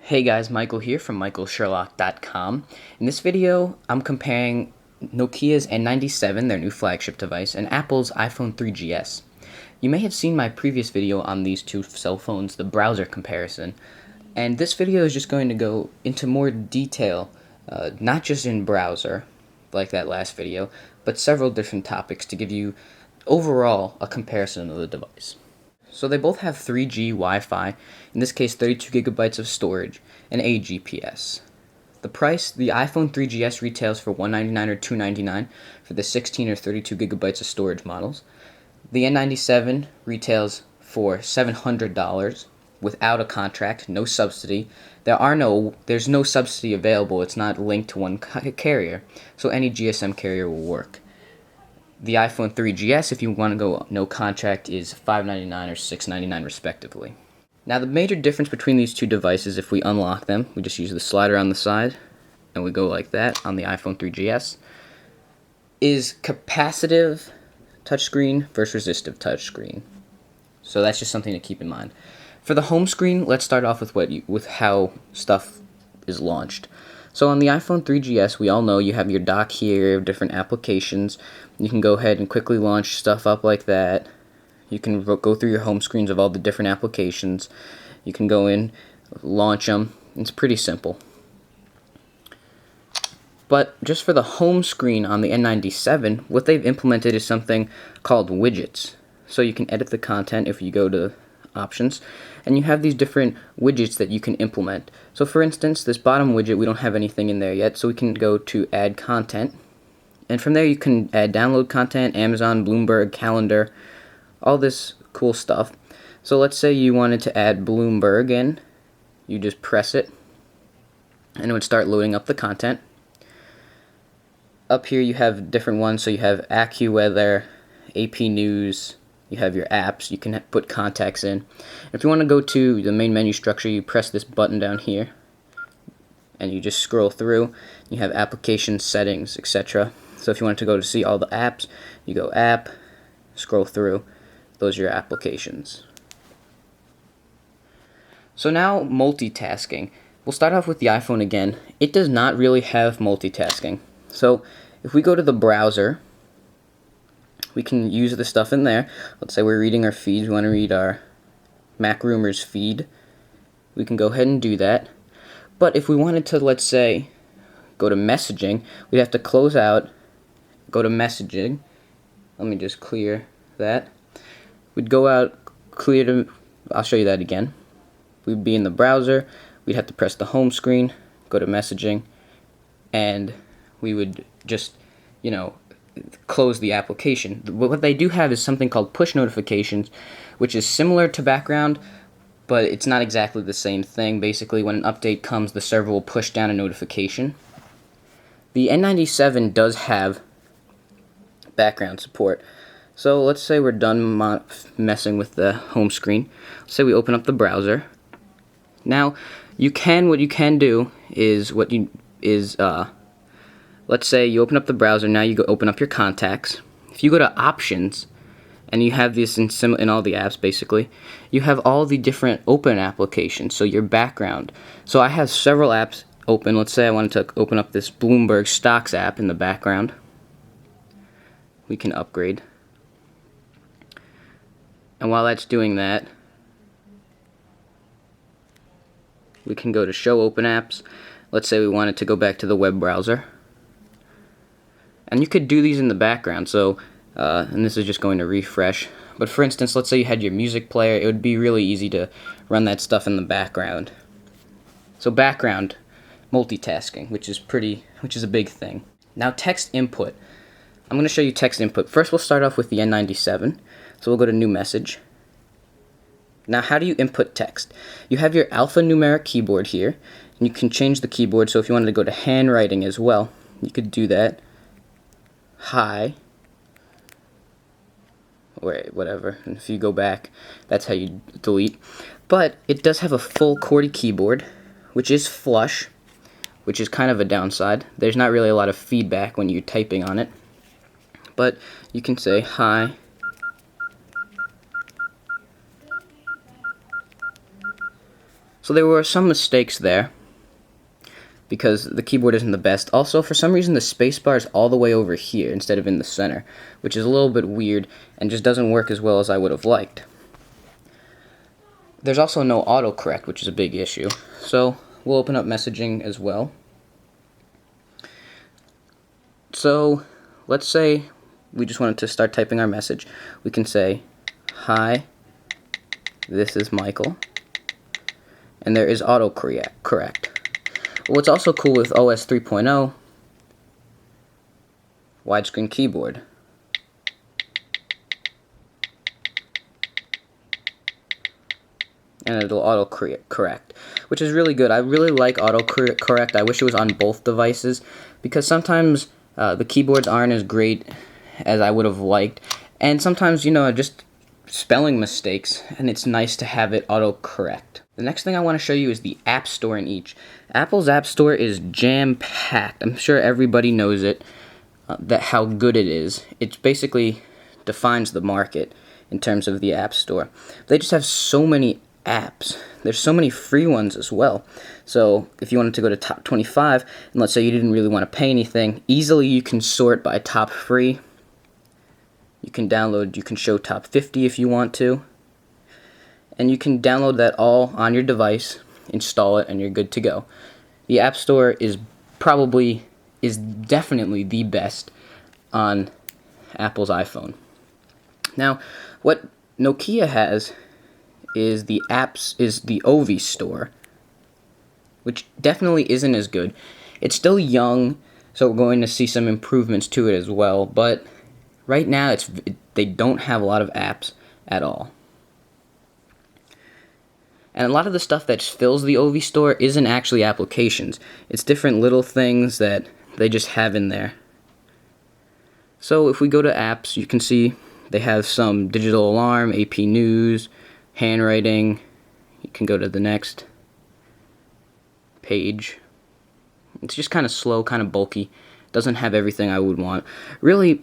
Hey guys, Michael here from michaelsherlock.com. In this video, I'm comparing Nokia's N97, their new flagship device, and Apple's iPhone 3GS. You may have seen my previous video on these two cell phones, the browser comparison, and this video is just going to go into more detail, not just in browser, like that last video, but several different topics to give you overall a comparison of the device. So they both have 3G Wi-Fi, in this case 32 gigabytes of storage, and a GPS. The price, the iPhone 3GS retails for $199 or $299 for the 16 or 32 gigabytes of storage models. The N97 retails for $700 without a contract, no subsidy. There's no subsidy available. It's not linked to one carrier, so any GSM carrier will work. The iPhone 3GS, if you want to go no contract, is $599 or $699 respectively. Now the major difference between these two devices, if we unlock them, we just use the slider on the side, and we go like that on the iPhone 3GS, is capacitive touchscreen versus resistive touchscreen. So that's just something to keep in mind. For the home screen, let's start off with how stuff is launched. So on the iPhone 3GS, we all know you have your dock here, different applications. You can go ahead and quickly launch stuff up like that. You can go through your home screens of all the different applications. You can go in, launch them. It's pretty simple. But just for the home screen on the N97, what they've implemented is something called widgets. So you can edit the content if you go to options, and you have these different widgets that you can implement. So for instance, this bottom widget, we don't have anything in there yet, so we can go to add content, and from there you can add download content, Amazon, Bloomberg, calendar, all this cool stuff. So let's say you wanted to add Bloomberg in, you just press it and it would start loading up the content. Up here you have different ones, so you have AccuWeather, AP News, you have your apps, you can put contacts in. If you want to go to the main menu structure, you press this button down here and you just scroll through. You have application settings, etc. So if you want to go to see all the apps, you go app, scroll through, those are your applications. So now multitasking. We'll start off with the iPhone again. It does not really have multitasking. So if we go to the browser, we can use the stuff in there. Let's say we're reading our feeds. We want to read our Mac Rumors feed. We can go ahead and do that. But if we wanted to, let's say, go to messaging, we'd have to close out, go to messaging. Let me just clear that. We'd go out, clear to, I'll show you that again. We'd be in the browser. We'd have to press the home screen, go to messaging, and we would just, close the application. What they do have is something called push notifications, which is similar to background, but it's not exactly the same thing. Basically, when an update comes, the server will push down a notification. The N97 does have background support. So let's say we're done messing with the home screen. Let's say we open up the browser. Now, what you can do is let's say you open up the browser, now you go open up your contacts. If you go to options, and you have this in all the apps basically, you have all the different open applications, so your background. So I have several apps open. Let's say I wanted to open up this Bloomberg Stocks app in the background. We can upgrade. And while that's doing that, we can go to show open apps. Let's say we wanted to go back to the web browser. And you could do these in the background, so, and this is just going to refresh. But for instance, let's say you had your music player, it would be really easy to run that stuff in the background. So background multitasking, which is a big thing. Now text input. I'm going to show you text input. First we'll start off with the N97. So we'll go to new message. Now how do you input text? You have your alphanumeric keyboard here, and you can change the keyboard, so if you wanted to go to handwriting as well, you could do that. Hi, or whatever, and if you go back, that's how you delete. But it does have a full QWERTY keyboard, which is flush, which is kind of a downside. There's not really a lot of feedback when you're typing on it, but you can say hi, So there were some mistakes there because the keyboard isn't the best. Also, for some reason, the spacebar is all the way over here instead of in the center, which is a little bit weird and just doesn't work as well as I would have liked. There's also no autocorrect, which is a big issue. So we'll open up messaging as well. So let's say we just wanted to start typing our message. We can say, "Hi, this is Michael," and there is autocorrect. What's also cool with OS 3.0, widescreen keyboard. And it'll autocorrect, which is really good. I really like autocorrect. I wish it was on both devices, because sometimes the keyboards aren't as great as I would have liked, and sometimes, you know, just spelling mistakes, and it's nice to have it autocorrect. The next thing I want to show you is the App Store in each. Apple's App Store is jam-packed. I'm sure everybody knows it, that how good it is. It basically defines the market in terms of the App Store. They just have so many apps. There's so many free ones as well. So if you wanted to go to top 25, and let's say you didn't really want to pay anything, easily you can sort by top free. You can download, you can show top 50 if you want to. And you can download that all on your device, install it, and you're good to go. The App Store is definitely the best on Apple's iPhone. Now, what Nokia has is the OV Store, which definitely isn't as good. It's still young, so we're going to see some improvements to it as well, but right now they don't have a lot of apps at all. And a lot of the stuff that fills the OV Store isn't actually applications. It's different little things that they just have in there. So if we go to apps, you can see they have some digital alarm, AP News, handwriting. You can go to the next page. It's just kind of slow, kind of bulky. Doesn't have everything I would want. Really,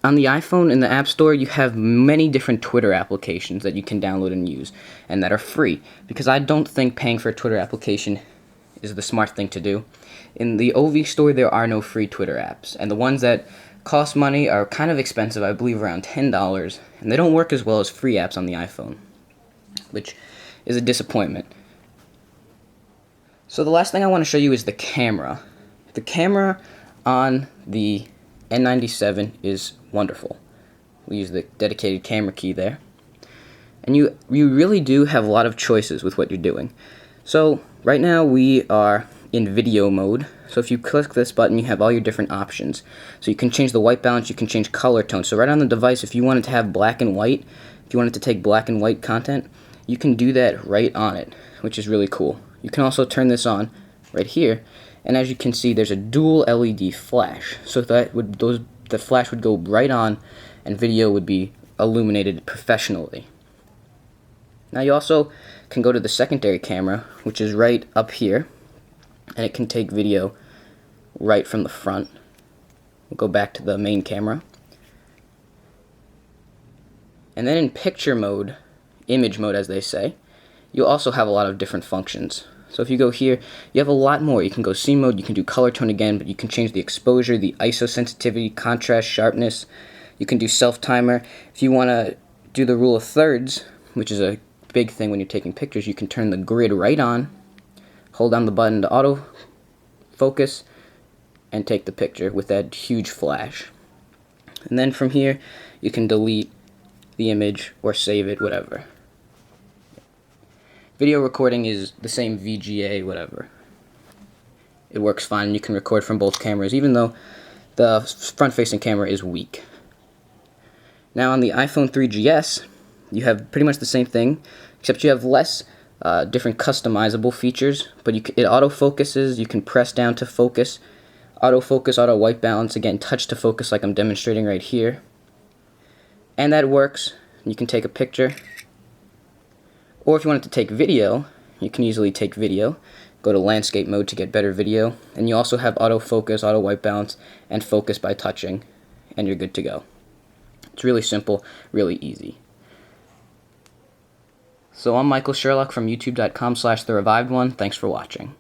on the iPhone in the App Store, you have many different Twitter applications that you can download and use, and that are free, because I don't think paying for a Twitter application is the smart thing to do. In the OV Store, there are no free Twitter apps, and the ones that cost money are kind of expensive, I believe around $10, and they don't work as well as free apps on the iPhone, which is a disappointment. So the last thing I want to show you is the camera. The camera on the N97 is wonderful. We use the dedicated camera key there. And you really do have a lot of choices with what you're doing. So right now we are in video mode. So if you click this button, you have all your different options. So you can change the white balance, you can change color tone. So right on the device, if you wanted to have black and white, if you wanted to take black and white content, you can do that right on it, which is really cool. You can also turn this on right here, and as you can see, there's a dual LED flash. So the flash would go right on, and video would be illuminated professionally. Now you also can go to the secondary camera, which is right up here, and it can take video right from the front. We'll go back to the main camera. And then in picture mode, image mode as they say, you'll also have a lot of different functions. So if you go here, you have a lot more. You can go scene mode, you can do color tone again, but you can change the exposure, the ISO sensitivity, contrast, sharpness. You can do self-timer. If you want to do the rule of thirds, which is a big thing when you're taking pictures, you can turn the grid right on, hold down the button to auto focus, and take the picture with that huge flash. And then from here, you can delete the image or save it, whatever. Video recording is the same VGA, whatever. It works fine. You can record from both cameras, even though the front-facing camera is weak. Now on the iPhone 3GS, you have pretty much the same thing, except you have less different customizable features, but it autofocuses. You can press down to focus, autofocus, auto white balance, again, touch to focus like I'm demonstrating right here. And that works. You can take a picture. Or if you wanted to take video, you can easily take video. Go to landscape mode to get better video. And you also have autofocus, auto white balance, and focus by touching. And you're good to go. It's really simple, really easy. So I'm Michael Sherlock from youtube.com/therevived1. Thanks for watching.